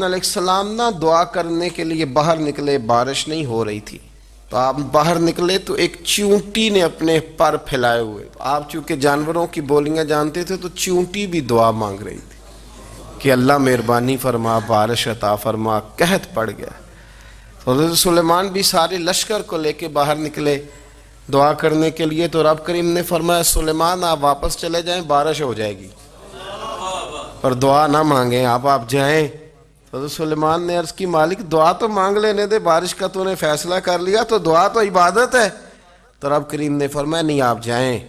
علیہ السلام نا دعا کرنے کے لیے باہر نکلے، بارش نہیں ہو رہی تھی تو آپ باہر نکلے تو ایک چیونٹی نے اپنے پر پھیلائے ہوئے، آپ چونکہ جانوروں کی بولیاں جانتے تھے تو چیونٹی بھی دعا مانگ رہی تھی کہ اللہ مہربانی فرما، بارش عطا فرما، قحط پڑ گیا۔ تو حضرت سلیمان بھی سارے لشکر کو لے کے باہر نکلے دعا کرنے کے لیے، تو رب کریم نے فرمایا سلیمان آپ واپس چلے جائیں، بارش ہو جائے گی اور دعا نہ مانگیں، آپ جائیں۔ حضرت سلیمان نے عرض کی مالک دعا تو مانگ لینے دے، بارش کا تو نے فیصلہ کر لیا، تو دعا تو عبادت ہے۔ تو رب کریم نے فرمایا نہیں آپ جائیں،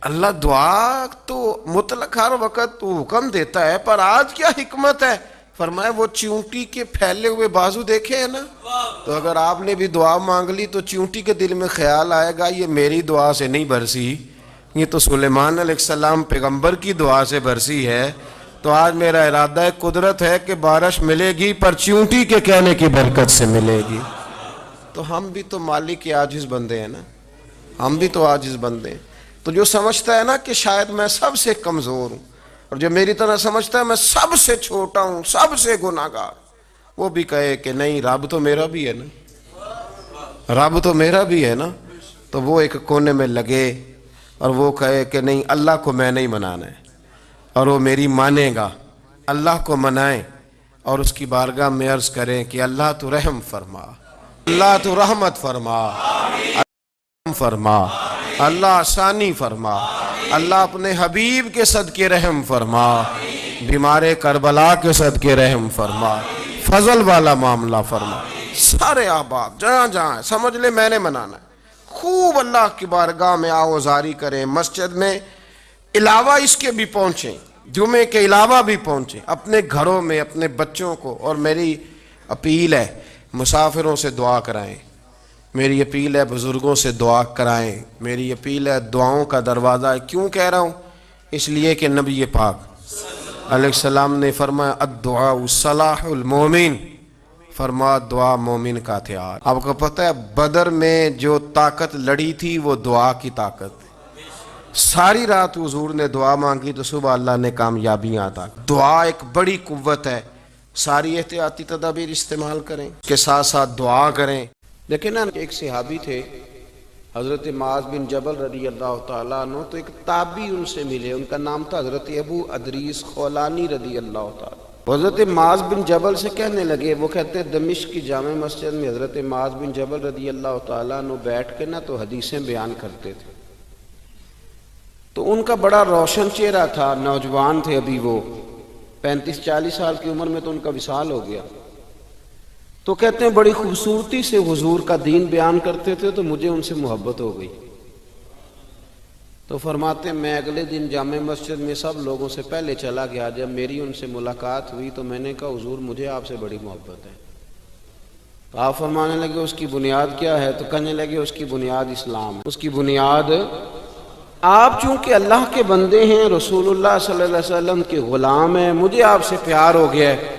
اللہ دعا تو مطلق ہر وقت تو حکم دیتا ہے، پر آج کیا حکمت ہے؟ فرمایا وہ چیونٹی کے پھیلے ہوئے بازو دیکھے ہیں نا، تو اگر آپ نے بھی دعا مانگ لی تو چیونٹی کے دل میں خیال آئے گا یہ میری دعا سے نہیں برسی، یہ تو سلیمان علیہ السلام پیغمبر کی دعا سے برسی ہے، تو آج میرا ارادہ ہے، قدرت ہے کہ بارش ملے گی پر چیونٹی کے کہنے کی برکت سے ملے گی۔ تو ہم بھی تو مالک کے عاجز بندے ہیں نا، ہم بھی تو عاجز بندے ہیں۔ تو جو سمجھتا ہے نا کہ شاید میں سب سے کمزور ہوں، اور جو میری طرح سمجھتا ہے میں سب سے چھوٹا ہوں، سب سے گناہگار، وہ بھی کہے کہ نہیں رب تو میرا بھی ہے نا، رب تو میرا بھی ہے نا، تو وہ ایک کونے میں لگے اور وہ کہے کہ نہیں اللہ کو میں نہیں منانا ہے، اور وہ میری مانے گا، اللہ کو منائیں اور اس کی بارگاہ میں عرض کریں کہ اللہ تو رحم فرما، اللہ تو رحمت فرما، رحم فرما، اللہ آسانی فرما، اللہ اپنے حبیب کے صدقے رحم فرما، بیمار کربلا کے صدقے رحم فرما، فضل والا معاملہ فرما، سارے آباد جہاں جہاں سمجھ لے میں نے منانا ہے، خوب اللہ کی بارگاہ میں آوازاری کریں، مسجد میں علاوہ اس کے بھی پہنچیں، جمعے کے علاوہ بھی پہنچیں، اپنے گھروں میں اپنے بچوں کو، اور میری اپیل ہے مسافروں سے دعا کرائیں، میری اپیل ہے بزرگوں سے دعا کرائیں، میری اپیل ہے دعاؤں کا دروازہ ہے۔ کیوں کہہ رہا ہوں؟ اس لیے کہ نبی پاک علیہ السلام نے فرمایا الدعاء صلاح المومن، فرمایا دعا مومن کا ہتھیار۔ آپ کو پتہ ہے بدر میں جو طاقت لڑی تھی وہ دعا کی طاقت، ساری رات حضور نے دعا مانگی تو صبح اللہ نے کامیابیاں عطا کی۔ دعا ایک بڑی قوت ہے، ساری احتیاطی تدابیر استعمال کریں، اس کے ساتھ ساتھ دعا کریں۔ لیکن ایک صحابی تھے حضرت معاذ بن جبل رضی اللہ تعالیٰ عنہ، تو ایک تابعی ان سے ملے، ان کا نام تھا حضرت ابو ادریس خولانی رضی اللہ تعالیٰ۔ حضرت معاذ بن جبل سے کہنے لگے، وہ کہتے ہیں دمشق کی جامع مسجد میں حضرت معاذ بن جبل رضی اللہ تعالیٰ عنہ بیٹھ کے نا تو حدیثیں بیان کرتے تھے، تو ان کا بڑا روشن چہرہ تھا، نوجوان تھے ابھی، وہ 35-40 سال کی عمر میں تو ان کا وصال ہو گیا۔ تو کہتے ہیں بڑی خوبصورتی سے حضور کا دین بیان کرتے تھے تو مجھے ان سے محبت ہو گئی۔ تو فرماتے ہیں میں اگلے دن جامع مسجد میں سب لوگوں سے پہلے چلا گیا، جب میری ان سے ملاقات ہوئی تو میں نے کہا حضور مجھے آپ سے بڑی محبت ہے۔ تو آپ فرمانے لگے اس کی بنیاد کیا ہے؟ تو کہنے لگے اس کی بنیاد اسلام ہے، اس کی بنیاد آپ چونکہ اللہ کے بندے ہیں، رسول اللہ صلی اللہ علیہ وسلم کے غلام ہیں، مجھے آپ سے پیار ہو گیا ہے۔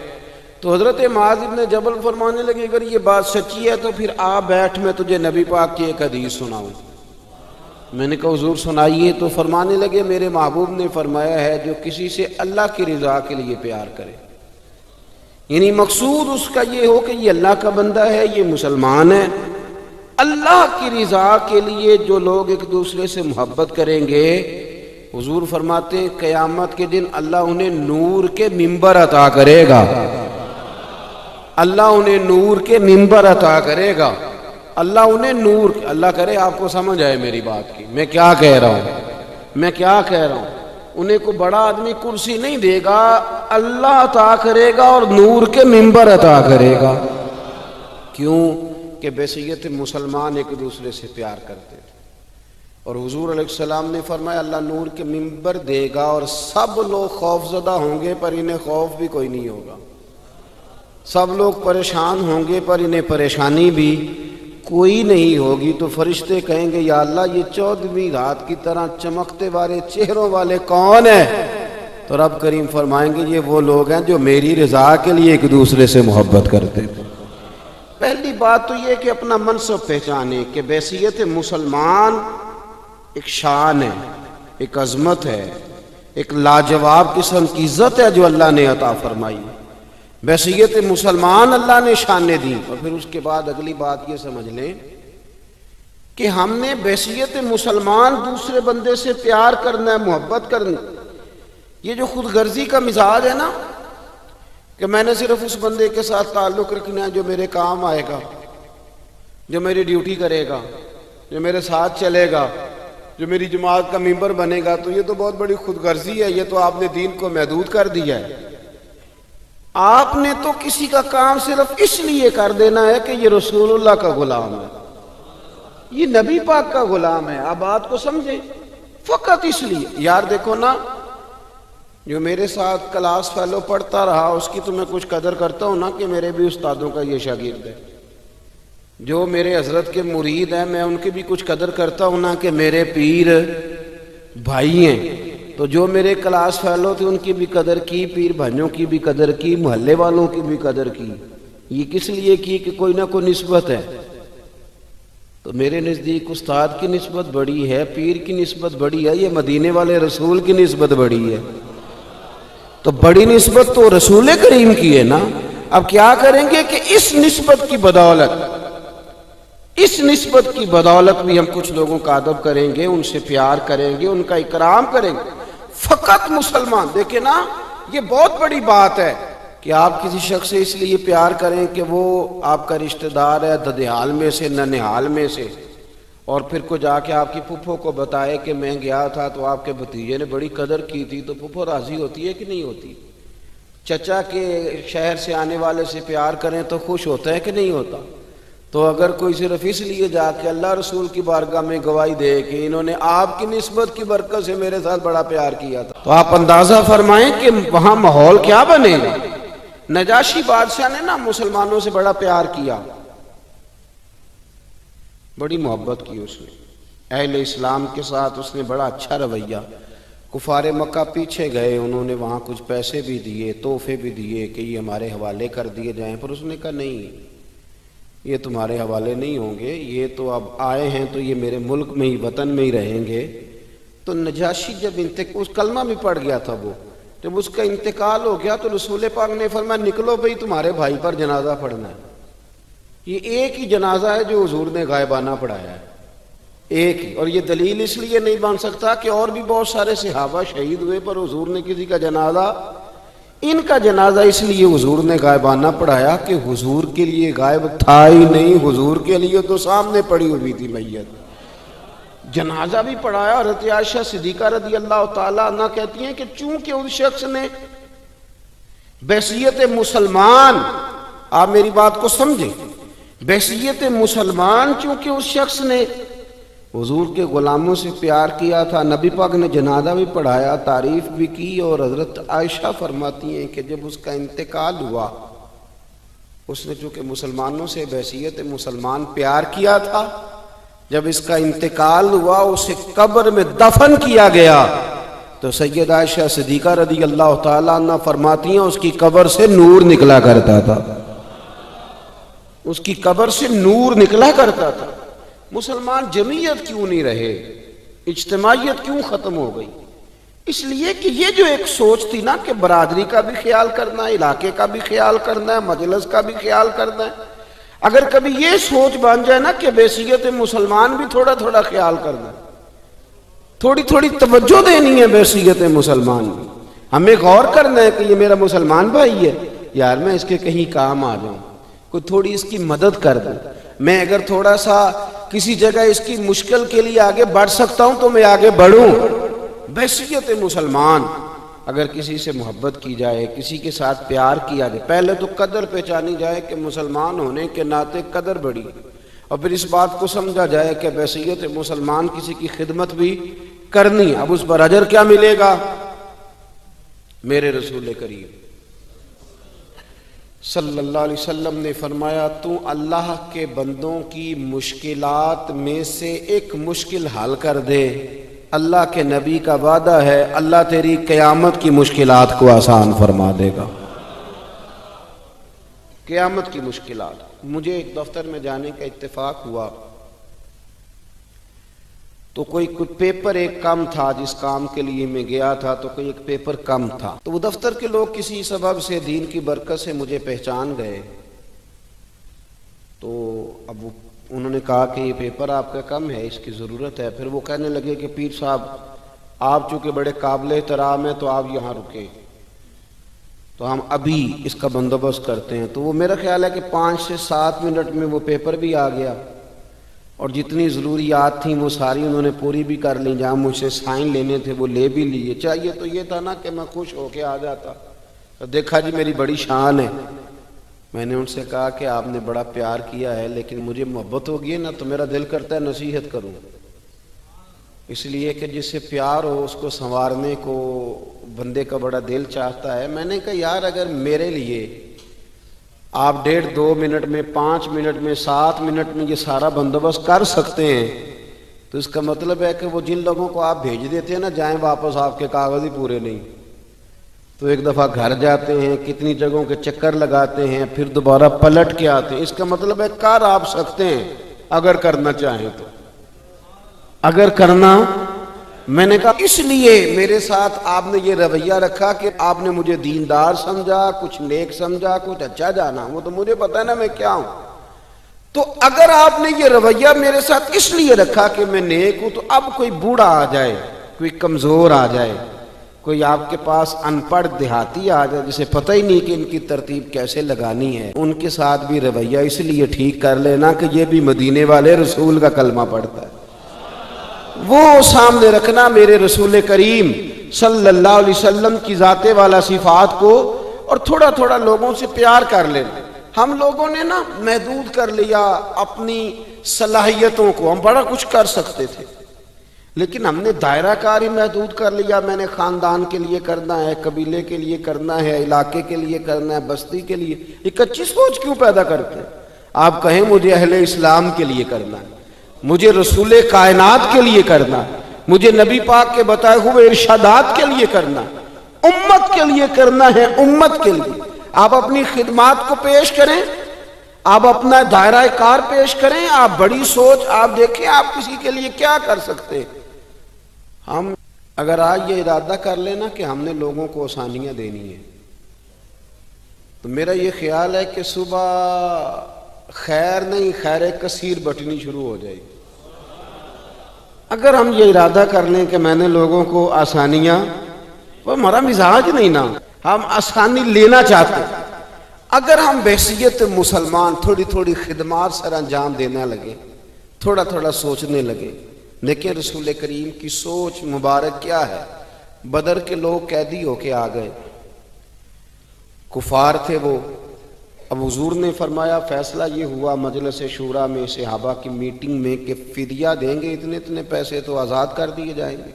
تو حضرت معاذ بن جبل فرمانے لگے اگر یہ بات سچی ہے تو پھر آپ بیٹھ، میں تجھے نبی پاک کی ایک حدیث سناؤں۔ میں نے کہا حضور سنائیے۔ تو فرمانے لگے میرے محبوب نے فرمایا ہے جو کسی سے اللہ کی رضا کے لیے پیار کرے، یعنی مقصود اس کا یہ ہو کہ یہ اللہ کا بندہ ہے، یہ مسلمان ہے، اللہ کی رضا کے لیے جو لوگ ایک دوسرے سے محبت کریں گے، حضور فرماتے ہیں قیامت کے دن اللہ انہیں نور کے ممبر عطا کرے گا، اللہ انہیں نور کے ممبر عطا کرے گا، اللہ انہیں نور، اللہ کرے آپ کو سمجھ آئے میری بات کی، میں کیا کہہ رہا ہوں، میں کیا کہہ رہا ہوں۔ انہیں کوئی بڑا آدمی کرسی نہیں دے گا، اللہ عطا کرے گا اور نور کے ممبر عطا کرے گا۔ کیوں؟ کہ بحیثیت مسلمان ایک دوسرے سے پیار کرتے تھے، اور حضور علیہ السلام نے فرمایا اللہ نور کے ممبر دے گا اور سب لوگ خوف زدہ ہوں گے پر انہیں خوف بھی کوئی نہیں ہوگا، سب لوگ پریشان ہوں گے پر انہیں پریشانی بھی کوئی نہیں ہوگی۔ تو فرشتے کہیں گے یا اللہ یہ 14ویں رات کی طرح چمکتے والے چہروں والے کون ہیں؟ تو رب کریم فرمائیں گے یہ وہ لوگ ہیں جو میری رضا کے لیے ایک دوسرے سے محبت کرتے تھے۔ پہلی بات تو یہ کہ اپنا منصب پہچانے کہ بحیثیت مسلمان ایک شان ہے، ایک عظمت ہے، ایک لاجواب قسم کی عزت ہے جو اللہ نے عطا فرمائی۔ بحیثیت مسلمان اللہ نے شانیں دی. اور پھر اس کے بعد اگلی بات یہ سمجھ لیں کہ ہم نے بحیثیت مسلمان دوسرے بندے سے پیار کرنا ہے، محبت کرنی. یہ جو خود غرضی کا مزاج ہے نا کہ میں نے صرف اس بندے کے ساتھ تعلق رکھنا ہے جو میرے کام آئے گا، جو میری ڈیوٹی کرے گا، جو میرے ساتھ چلے گا، جو میری جماعت کا ممبر بنے گا، تو یہ تو بہت بڑی خود غرضی ہے. یہ تو آپ نے دین کو محدود کر دیا ہے. آپ نے تو کسی کا کام صرف اس لیے کر دینا ہے کہ یہ رسول اللہ کا غلام ہے، یہ نبی پاک کا غلام ہے. آپ بات کو سمجھیں، فقط اس لیے. یار دیکھو نا، جو میرے ساتھ کلاس فیلو پڑھتا رہا اس کی تو میں کچھ قدر کرتا ہوں نا کہ میرے بھی استادوں کا یہ شاگرد ہے. جو میرے حضرت کے مرید ہیں میں ان کی بھی کچھ قدر کرتا ہوں نا کہ میرے پیر بھائی ہیں. تو جو میرے کلاس فیلو تھے ان کی بھی قدر کی، پیر بھائیوں کی بھی قدر کی، محلے والوں کی بھی قدر کی. یہ کس لیے کی کہ کوئی نہ کوئی نسبت ہے. تو میرے نزدیک استاد کی نسبت بڑی ہے، پیر کی نسبت بڑی ہے، یہ مدینے والے رسول کی نسبت بڑی ہے. تو بڑی نسبت تو رسول کریم کی ہے نا. اب کیا کریں گے کہ اس نسبت کی بدولت بھی ہم کچھ لوگوں کا ادب کریں گے، ان سے پیار کریں گے، ان کا اکرام کریں گے. فقط مسلمان. دیکھیں نا، یہ بہت بڑی بات ہے کہ آپ کسی شخص سے اس لیے پیار کریں کہ وہ آپ کا رشتہ دار ہے ددیال میں سے، ننہال میں سے، اور پھر کو جا کے آپ کی پھپھو کو بتائے کہ میں گیا تھا تو آپ کے بھتیجے نے بڑی قدر کی تھی. تو پھپھو راضی ہوتی ہے کہ نہیں ہوتی؟ چچا کے شہر سے آنے والے سے پیار کریں تو خوش ہوتا ہے کہ نہیں ہوتا؟ تو اگر کوئی صرف اس لیے جا کے اللہ رسول کی بارگاہ میں گواہی دے کہ انہوں نے آپ کی نسبت کی برکت سے میرے ساتھ بڑا پیار کیا تھا، تو آپ اندازہ فرمائیں کہ وہاں ماحول کیا بنے گا. نجاشی بادشاہ نے نا مسلمانوں سے بڑا پیار کیا، بڑی محبت کی اس نے، اہل اسلام کے ساتھ اس نے بڑا اچھا رویہ. کفار مکہ پیچھے گئے، انہوں نے وہاں کچھ پیسے بھی دیے، تحفے بھی دیے کہ یہ ہمارے حوالے کر دیے جائیں، پر اس نے کہا نہیں، یہ تمہارے حوالے نہیں ہوں گے، یہ تو اب آئے ہیں تو یہ میرے ملک میں ہی، وطن میں ہی رہیں گے. تو نجاشی جب اس کلمہ بھی پڑھ گیا تھا، وہ جب اس کا انتقال ہو گیا تو رسول پاک نے فرمایا نکلو بھئی تمہارے بھائی پر جنازہ پڑھنا ہے. یہ ایک ہی جنازہ ہے جو حضور نے غائبانہ پڑھایا ہے، ایک ہی. اور یہ دلیل اس لیے نہیں بن سکتا کہ اور بھی بہت سارے صحابہ شہید ہوئے پر حضور نے کسی کا جنازہ، ان کا جنازہ اس لیے حضور نے غائبانہ پڑھایا کہ حضور کے لیے غائب تھا ہی نہیں، حضور کے لیے تو سامنے پڑی ہوئی تھی میت. جنازہ بھی پڑھایا. حضرت عائشہ صدیقہ رضی اللہ تعالیٰ عنہ کہتی ہیں کہ چونکہ اس شخص نے بحیثیت مسلمان، آپ میری بات کو سمجھیں، بحیثیت مسلمان چونکہ اس شخص نے حضور کے غلاموں سے پیار کیا تھا، نبی پاک نے جنازہ بھی پڑھایا، تعریف بھی کی. اور حضرت عائشہ فرماتی ہیں کہ جب اس کا انتقال ہوا، اس نے چونکہ مسلمانوں سے بحیثیت مسلمان پیار کیا تھا، جب اس کا انتقال ہوا اسے قبر میں دفن کیا گیا تو سیدہ عائشہ صدیقہ رضی اللہ تعالیٰ عنہ فرماتی ہیں اس کی قبر سے نور نکلا کرتا تھا، اس کی قبر سے نور نکلا کرتا تھا. مسلمان جمعیت کیوں نہیں رہے، اجتماعیت کیوں ختم ہو گئی؟ اس لیے کہ یہ جو ایک سوچ تھی نا کہ برادری کا بھی خیال کرنا ہے، علاقے کا بھی خیال کرنا ہے، مجلس کا بھی خیال کرنا ہے. اگر کبھی یہ سوچ بن جائے نا کہ بحیثیت مسلمان بھی تھوڑا تھوڑا خیال کرنا ہے، تھوڑی تھوڑی توجہ دینی ہے بحیثیت مسلمان بھی، ہمیں غور کرنا ہے کہ یہ میرا مسلمان بھائی ہے، یار میں اس کے کہیں کام آ جاؤں، کوئی تھوڑی اس کی مدد کر دوں. میں اگر تھوڑا سا کسی جگہ اس کی مشکل کے لیے آگے بڑھ سکتا ہوں تو میں آگے بڑھوں. بحیثیت مسلمان اگر کسی سے محبت کی جائے، کسی کے ساتھ پیار کیا جائے، پہلے تو قدر پہچانی جائے کہ مسلمان ہونے کے ناطے قدر بڑی، اور پھر اس بات کو سمجھا جائے کہ بحیثیت مسلمان کسی کی خدمت بھی کرنی. اب اس پر اجر کیا ملے گا؟ میرے رسول کریم صلی اللہ علیہ وسلم نے فرمایا تو اللہ کے بندوں کی مشکلات میں سے ایک مشکل حل کر دے، اللہ کے نبی کا وعدہ ہے اللہ تیری قیامت کی مشکلات کو آسان فرما دے گا. قیامت کی مشکلات. مجھے ایک دفتر میں جانے کا اتفاق ہوا تو کوئی پیپر ایک کم تھا، جس کام کے لیے میں گیا تھا تو کوئی ایک پیپر کم تھا، تو وہ دفتر کے لوگ کسی سبب سے دین کی برکت سے مجھے پہچان گئے، تو اب انہوں نے کہا کہ یہ پیپر آپ کا کم ہے، اس کی ضرورت ہے۔ پھر وہ کہنے لگے کہ پیر صاحب آپ چونکہ بڑے قابل احترام ہیں تو آپ یہاں رکیں، تو ہم ابھی اس کا بندوبست کرتے ہیں۔ تو وہ میرا خیال ہے کہ 5 سے 7 منٹ میں وہ پیپر بھی آ گیا، اور جتنی ضروریات تھیں وہ ساری انہوں نے پوری بھی کر لیں، جہاں مجھ سے سائن لینے تھے وہ لے بھی لیے۔ چاہیے تو یہ تھا نا کہ میں خوش ہو کے آ جاتا، تو دیکھا جی میری بڑی شان ہے۔ میں نے ان سے کہا کہ آپ نے بڑا پیار کیا ہے، لیکن مجھے محبت ہوگی نا تو میرا دل کرتا ہے نصیحت کروں، اس لیے کہ جس سے پیار ہو اس کو سنوارنے کو بندے کا بڑا دل چاہتا ہے۔ میں نے کہا یار اگر میرے لیے آپ 1.5-2 منٹ میں، 5 منٹ میں، 7 منٹ میں یہ سارا بندوبست کر سکتے ہیں، تو اس کا مطلب ہے کہ وہ جن لوگوں کو آپ بھیج دیتے ہیں نا جائیں واپس، آپ کے کاغذ ہی پورے نہیں، تو ایک دفعہ گھر جاتے ہیں، کتنی جگہوں کے چکر لگاتے ہیں، پھر دوبارہ پلٹ کے آتے ہیں۔ اس کا مطلب ہے کر آپ سکتے ہیں اگر کرنا چاہیں تو، اگر کرنا۔ میں نے کہا اس لیے میرے ساتھ آپ نے یہ رویہ رکھا کہ آپ نے مجھے دیندار سمجھا، کچھ نیک سمجھا، کچھ اچھا جانا، وہ تو مجھے پتا ہے نا میں کیا ہوں۔ تو اگر آپ نے یہ رویہ میرے ساتھ اس لیے رکھا کہ میں نیک ہوں، تو اب کوئی بوڑھا آ جائے، کوئی کمزور آ جائے، کوئی آپ کے پاس ان پڑھ دیہاتی آ جائے جسے پتہ ہی نہیں کہ ان کی ترتیب کیسے لگانی ہے، ان کے ساتھ بھی رویہ اس لیے ٹھیک کر لینا کہ یہ بھی مدینے والے رسول کا کلمہ پڑھتا ہے، وہ سامنے رکھنا میرے رسول کریم صلی اللہ علیہ وسلم کی ذات والا صفات کو، اور تھوڑا تھوڑا لوگوں سے پیار کر لینا۔ ہم لوگوں نے نا محدود کر لیا اپنی صلاحیتوں کو، ہم بڑا کچھ کر سکتے تھے، لیکن ہم نے دائرہ کار ہی محدود کر لیا۔ میں نے خاندان کے لیے کرنا ہے، قبیلے کے لیے کرنا ہے، علاقے کے لیے کرنا ہے، بستی کے لیے۔ ایک اچھی سوچ کیوں پیدا کرتے ہیں؟ آپ کہیں مجھے اہل اسلام کے لیے کرنا ہے، مجھے رسول کائنات کے لیے کرنا، مجھے نبی پاک کے بتائے ہوئے ارشادات کے لیے کرنا، امت کے لیے کرنا ہے، امت کے لیے۔ آپ اپنی خدمات کو پیش کریں، آپ اپنا دائرہ کار پیش کریں، آپ بڑی سوچ، آپ دیکھیں آپ کسی کے لیے کیا کر سکتے ہیں۔ ہم اگر آج یہ ارادہ کر لینا کہ ہم نے لوگوں کو آسانیاں دینی ہیں، تو میرا یہ خیال ہے کہ صبح خیر نہیں خیر کثیر بٹنی شروع ہو جائے گی۔ اگر ہم یہ ارادہ کر لیں کہ میں نے لوگوں کو آسانیاں، وہ ہمارا مزاج نہیں نا، ہم آسانی لینا چاہتے ہیں۔ اگر ہم بحیثیت مسلمان تھوڑی تھوڑی خدمات سر انجام دینے لگے، تھوڑا تھوڑا سوچنے لگے، لیکن رسول کریم کی سوچ مبارک کیا ہے؟ بدر کے لوگ قیدی ہو کے آ گئے، کفار تھے وہ۔ اب حضور نے فرمایا فیصلہ یہ ہوا مجلس شورا میں، صحابہ کی میٹنگ میں، کہ فدیہ دیں گے اتنے اتنے پیسے تو آزاد کر دیے جائیں گے۔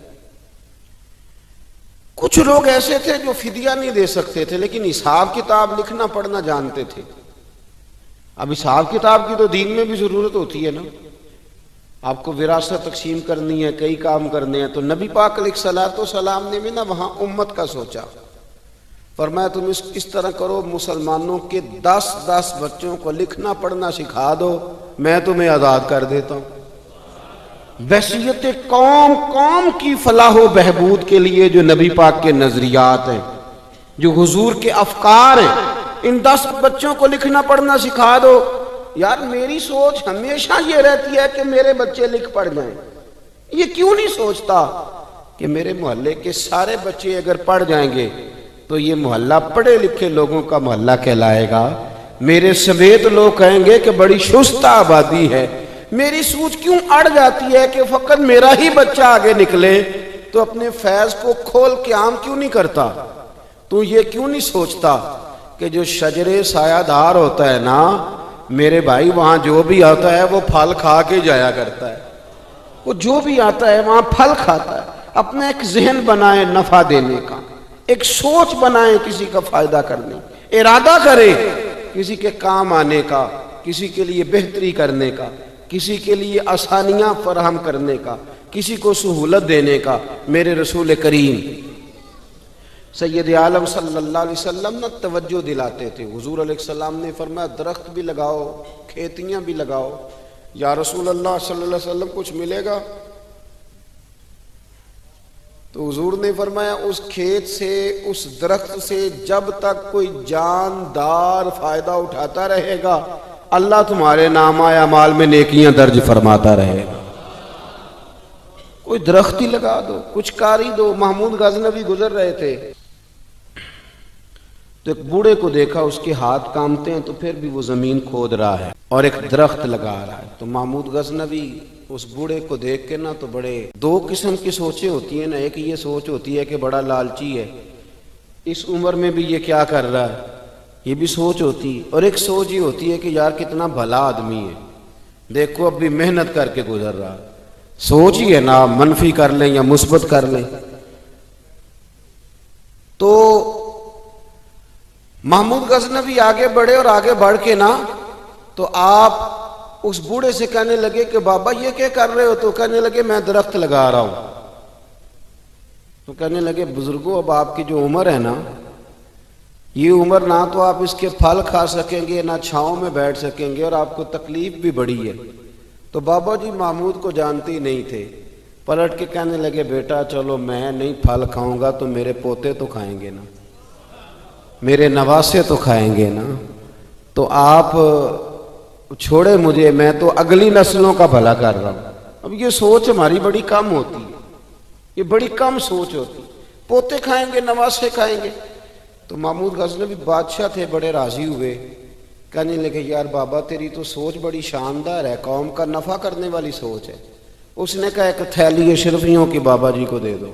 کچھ لوگ ایسے تھے جو فدیہ نہیں دے سکتے تھے، لیکن حساب کتاب لکھنا پڑھنا جانتے تھے۔ اب حساب کتاب کی تو دین میں بھی ضرورت ہوتی ہے نا، آپ کو وراثت تقسیم کرنی ہے، کئی کام کرنے ہیں، تو نبی پاک علیہ الصلوۃ والسلام نے بھی نا وہاں امت کا سوچا۔ فرمایا تم اس طرح کرو، مسلمانوں کے 10 بچوں کو لکھنا پڑھنا سکھا دو، میں تمہیں آزاد کر دیتا ہوں۔ بحیثیت قوم کی فلاح و بہبود کے لیے جو نبی پاک کے نظریات ہیں، جو حضور کے افکار ہیں، ان 10 بچوں کو لکھنا پڑھنا سکھا دو۔ یار میری سوچ ہمیشہ یہ رہتی ہے کہ میرے بچے لکھ پڑھ جائیں۔ یہ کیوں نہیں سوچتا کہ میرے محلے کے سارے بچے اگر پڑھ جائیں گے تو یہ محلہ پڑھے لکھے لوگوں کا محلہ کہلائے گا، میرے سمیت لوگ کہیں گے کہ بڑی شستہ آبادی ہے۔ میری سوچ کیوں اڑ جاتی ہے کہ فقط میرا ہی بچہ آگے نکلے، تو اپنے فیض کو کھول کے عام کیوں نہیں کرتا؟ تو یہ کیوں نہیں سوچتا کہ جو شجر سایہ دار ہوتا ہے نا میرے بھائی، وہاں جو بھی آتا ہے وہ پھل کھا کے جایا کرتا ہے، وہ جو بھی آتا ہے وہاں پھل کھاتا ہے۔ اپنا ایک ذہن بنائیں نفع دینے کا، ایک سوچ بنائیں کسی کا فائدہ کرنے، ارادہ کریں کسی کے کام آنے کا، کسی کے لیے بہتری کرنے کا، کسی کے لیے آسانیاں فراہم کرنے کا، کسی کو سہولت دینے کا۔ میرے رسول کریم سید عالم صلی اللہ علیہ وسلم نے توجہ دلاتے تھے۔ حضور علیہ السلام نے فرمایا درخت بھی لگاؤ، کھیتیاں بھی لگاؤ۔ یا رسول اللہ صلی اللہ علیہ وسلم کچھ ملے گا؟ تو حضور نے فرمایا اس کھیت سے، اس درخت سے جب تک کوئی جاندار فائدہ اٹھاتا رہے گا اللہ تمہارے نامہ اعمال میں نیکیاں درج فرماتا رہے گا۔ کوئی درخت ہی لگا دو، کچھ کاری دو۔ محمود غزنوی گزر رہے تھے تو ایک بوڑھے کو دیکھا، اس کے ہاتھ کامتے ہیں تو پھر بھی وہ زمین کھود رہا ہے اور ایک درخت لگا رہا ہے۔ تو محمود غزنوی اس بوڑھے کو دیکھ کے نا تو بڑے دو قسم کی سوچیں ہوتی ہیں نا، ایک یہ سوچ ہوتی ہے کہ بڑا لالچی ہے، اس عمر میں بھی یہ کیا کر رہا ہے، یہ بھی سوچ ہوتی ہے، اور ایک سوچ یہ ہوتی ہے کہ یار کتنا بھلا آدمی ہے، دیکھو اب بھی محنت کر کے گزر رہا۔ سوچ ہی ہے نا، منفی کر لیں یا مثبت کر لیں۔ تو محمود غزنوی آگے بڑھے اور آگے بڑھ کے نا تو آپ اس بوڑھے سے کہنے لگے کہ بابا یہ کیا کر رہے ہو؟ تو کہنے لگے میں درخت لگا رہا ہوں۔ تو کہنے لگے بزرگوں اب آپ کی جو عمر ہے نا، یہ عمر نہ تو آپ اس کے پھل کھا سکیں گے، نہ چھاؤں میں بیٹھ سکیں گے، اور آپ کو تکلیف بھی بڑی ہے۔ تو بابا جی محمود کو جانتے ہی نہیں تھے، پلٹ کے کہنے لگے بیٹا چلو میں نہیں پھل کھاؤں گا تو میرے پوتے تو کھائیں گے نا، میرے نواسے تو کھائیں گے نا، تو آپ چھوڑے مجھے، میں تو اگلی نسلوں کا بھلا کر رہا ہوں۔ اب یہ سوچ ہماری بڑی کم ہوتی ہے، یہ بڑی کم سوچ ہوتی ہے، پوتے کھائیں گے نواسے کھائیں گے۔ تو محمود غزنوی بادشاہ تھے، بڑے راضی ہوئے، کہنے لگے یار بابا تیری تو سوچ بڑی شاندار ہے، قوم کا نفع کرنے والی سوچ ہے۔ اس نے کہا ایک تھیلی اشرفیوں کی بابا جی کو دے دو۔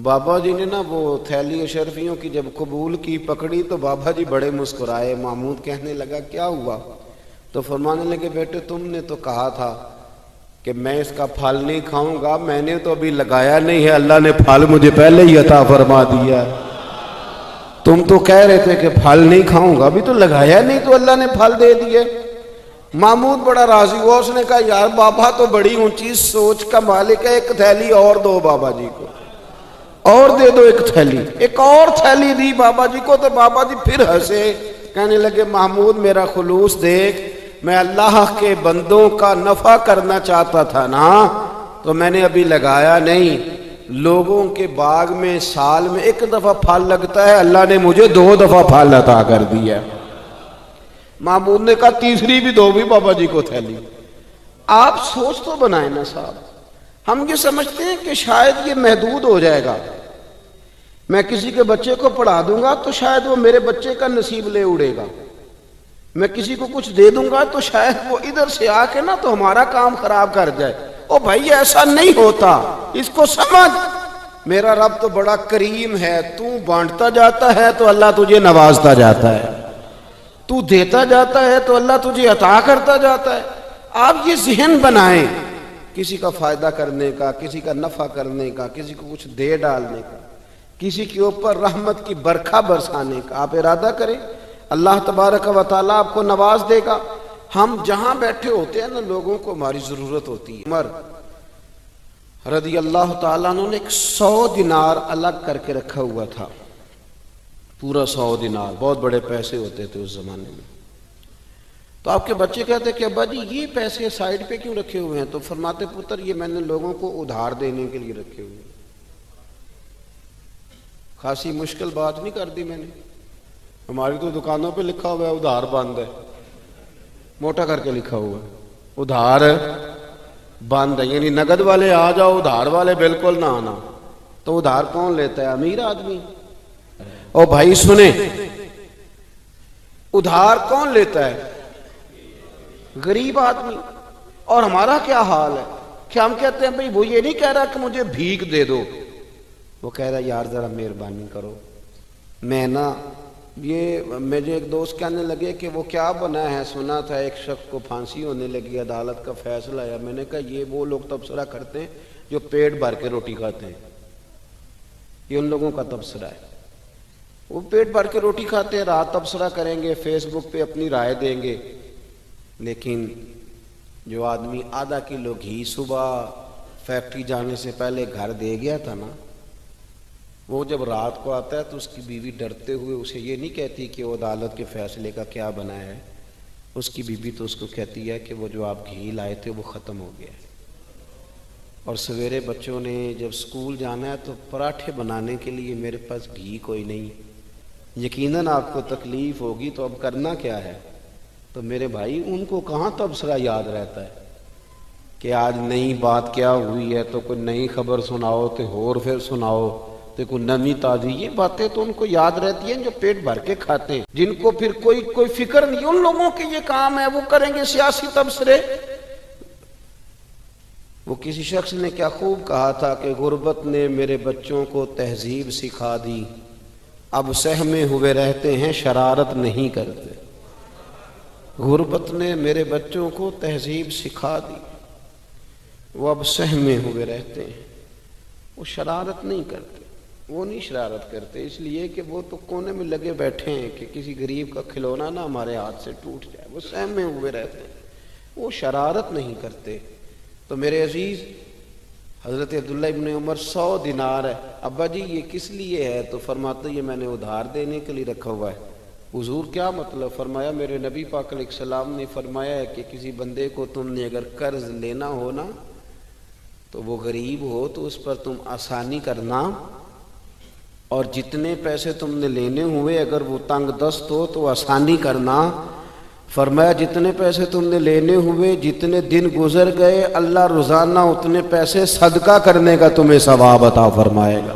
بابا جی نے نا وہ تھیلی اشرفیوں کی جب قبول کی، پکڑی تو بابا جی بڑے مسکرائے۔ محمود کہنے لگا کیا ہوا؟ تو فرمانے لگے بیٹے تم نے تو کہا تھا کہ میں اس کا پھل نہیں کھاؤں گا، میں نے تو ابھی لگایا نہیں ہے، اللہ نے پھل مجھے پہلے ہی عطا فرما دیا ہے۔ تم تو کہہ رہے تھے کہ پھل نہیں کھاؤں گا، ابھی تو لگایا نہیں تو اللہ نے پھل دے دیے۔ محمود بڑا راضی ہوا، اس نے کہا یار بابا تو بڑی اونچی سوچ کا مالک ہے، ایک تھیلی اور دو بابا جی کو، اور دے دو ایک تھیلی۔ ایک اور تھیلی دی بابا جی کو تو بابا جی پھر ہنسے، کہنے لگے محمود میرا خلوص دیکھ، میں اللہ کے بندوں کا نفع کرنا چاہتا تھا نا تو میں نے ابھی لگایا نہیں۔ لوگوں کے باغ میں سال میں ایک دفعہ پھل لگتا ہے، اللہ نے مجھے 2 دفعہ پھل عطا کر دیا۔ محمود نے کہا تیسری بھی دو بھی بابا جی کو تھیلی۔ آپ سوچ تو بنائیں نا صاحب، ہم یہ سمجھتے ہیں کہ شاید یہ محدود ہو جائے گا، میں کسی کے بچے کو پڑھا دوں گا تو شاید وہ میرے بچے کا نصیب لے اڑے گا، میں کسی کو کچھ دے دوں گا تو شاید وہ ادھر سے آ کے نا تو ہمارا کام خراب کر جائے۔ او بھائی ایسا نہیں ہوتا، اس کو سمجھ، میرا رب تو بڑا کریم ہے، تو بانٹتا جاتا ہے تو اللہ تجھے نوازتا جاتا ہے، تو دیتا جاتا ہے تو اللہ تجھے عطا کرتا جاتا ہے۔ آپ یہ ذہن بنائیں، کسی کا فائدہ کرنے کا، کسی کا نفع کرنے کا، کسی کو کچھ دے ڈالنے کا، کسی کے اوپر رحمت کی برکھا برسانے کا آپ ارادہ کریں، اللہ تبارک و تعالیٰ آپ کو نواز دے گا۔ ہم جہاں بیٹھے ہوتے ہیں نا لوگوں کو ہماری ضرورت ہوتی ہے۔ عمر رضی اللہ تعالیٰ عنہ نے ایک 100 دینار الگ کر کے رکھا ہوا تھا، پورا 100 دینار، بہت بڑے پیسے ہوتے تھے اس زمانے میں۔ تو آپ کے بچے کہتے کہ ابا جی یہ پیسے سائیڈ پہ کیوں رکھے ہوئے ہیں؟ تو فرماتے پتر یہ میں نے لوگوں کو ادھار دینے کے لیے رکھے ہوئے ہیں۔ خاصی مشکل بات نہیں کر دی میں نے، ہماری تو دکانوں پہ لکھا ہوا ہے ادھار بند ہے، موٹا کر کے لکھا ہوا ہے ادھار بند ہے، یعنی نقد والے آ جاؤ، ادھار والے بالکل نہ آنا۔ تو ادھار کون لیتا ہے؟ امیر آدمی۔ او بھائی سنیں، ادھار کون لیتا ہے؟ غریب آدمی۔ اور ہمارا کیا حال ہے کہ ہم کہتے ہیں بھئی وہ یہ نہیں کہہ رہا کہ مجھے بھیک دے دو، وہ کہہ رہا یار ذرا مہربانی کرو، میں نا یہ مجھے ایک دوست کہنے لگے کہ وہ کیا بنا ہے، سنا تھا ایک شخص کو پھانسی ہونے لگی، عدالت کا فیصلہ آیا۔ میں نے کہا یہ وہ لوگ تبصرہ کرتے ہیں جو پیٹ بھر کے روٹی کھاتے ہیں، یہ ان لوگوں کا تبصرہ ہے، وہ پیٹ بھر کے روٹی کھاتے ہیں، رات تبصرہ کریں گے، فیس بک پہ اپنی رائے دیں گے۔ لیکن جو آدمی آدھا کلو گھی صبح فیکٹری جانے سے پہلے گھر دے گیا تھا نا، وہ جب رات کو آتا ہے تو اس کی بیوی ڈرتے ہوئے اسے یہ نہیں کہتی کہ وہ عدالت کے فیصلے کا کیا بنا ہے، اس کی بیوی تو اس کو کہتی ہے کہ وہ جو آپ گھی لائے تھے وہ ختم ہو گیا ہے۔ اور سویرے بچوں نے جب اسکول جانا ہے تو پراٹھے بنانے کے لیے میرے پاس گھی کوئی نہیں، یقیناً آپ کو تکلیف ہوگی، تو اب کرنا کیا ہے؟ تو میرے بھائی ان کو کہاں تبصرہ یاد رہتا ہے کہ آج نئی بات کیا ہوئی ہے، تو کوئی نئی خبر سناؤ تو اور پھر سناؤ تو کوئی نئی تازی، یہ باتیں تو ان کو یاد رہتی ہیں جو پیٹ بھر کے کھاتے ہیں، جن کو پھر کوئی فکر نہیں، ان لوگوں کے یہ کام ہے، وہ کریں گے سیاسی تبصرے۔ وہ کسی شخص نے کیا خوب کہا تھا کہ غربت نے میرے بچوں کو تہذیب سکھا دی، اب سہمے ہوئے رہتے ہیں شرارت نہیں کرتے۔ غربت نے میرے بچوں کو تہذیب سکھا دی، وہ اب سہمے ہوئے رہتے ہیں، وہ شرارت نہیں کرتے، وہ نہیں شرارت کرتے، اس لیے کہ وہ تو کونے میں لگے بیٹھے ہیں کہ کسی غریب کا کھلونا نہ ہمارے ہاتھ سے ٹوٹ جائے، وہ سہمے ہوئے رہتے ہیں، وہ شرارت نہیں کرتے۔ تو میرے عزیز، حضرت عبداللہ ابن عمر 100 دینار ہے، ابا جی یہ کس لیے ہے؟ تو فرماتے یہ میں نے ادھار دینے کے لیے رکھا ہوا ہے۔ حضور کیا مطلب؟ فرمایا میرے نبی پاک علیہ السلام نے فرمایا ہے کہ کسی بندے کو تم نے اگر قرض لینا ہو نا، تو وہ غریب ہو تو اس پر تم آسانی کرنا، اور جتنے پیسے تم نے لینے ہوئے اگر وہ تنگ دست ہو تو آسانی کرنا۔ فرمایا جتنے پیسے تم نے لینے ہوئے، جتنے دن گزر گئے، اللہ روزانہ اتنے پیسے صدقہ کرنے کا تمہیں ثواب عطا فرمائے گا۔